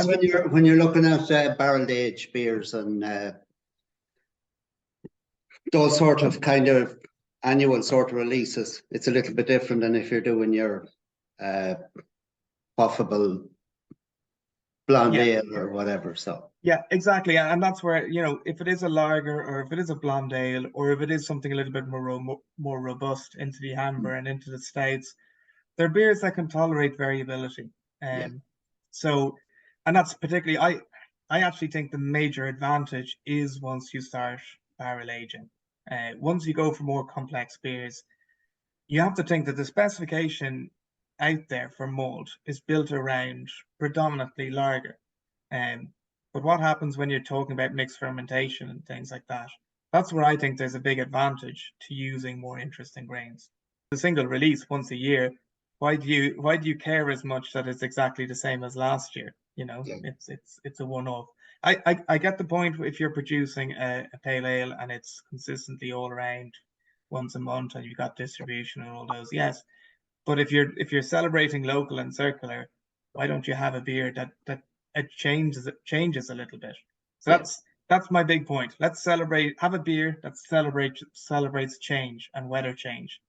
guess when you're looking at barrel aged beers and those sort of kind of annual sort of releases, it's a little bit different than if you're doing your puffable blonde ale or whatever. So yeah, exactly, and that's where, you know, if it is a lager or if it is a blonde ale or if it is something a little bit more robust into the amber and into the stouts, they're beers that can tolerate variability. So, and that's particularly, I actually think the major advantage is once you start barrel aging. Once you go for more complex beers, you have to think that the specification out there for malt is built around predominantly lager. But what happens when you're talking about mixed fermentation and things like that? That's where I think there's a big advantage to using more interesting grains. The single release once a year, why do you care as much that it's exactly the same as last year? You know, it's a one-off. I get the point if you're producing a pale ale and it's consistently all around once a month and you've got distribution and all those, yes. But if you're celebrating local and circular, why don't you have a beer that it changes a little bit? So that's my big point. Let's have a beer that celebrates change and weather change.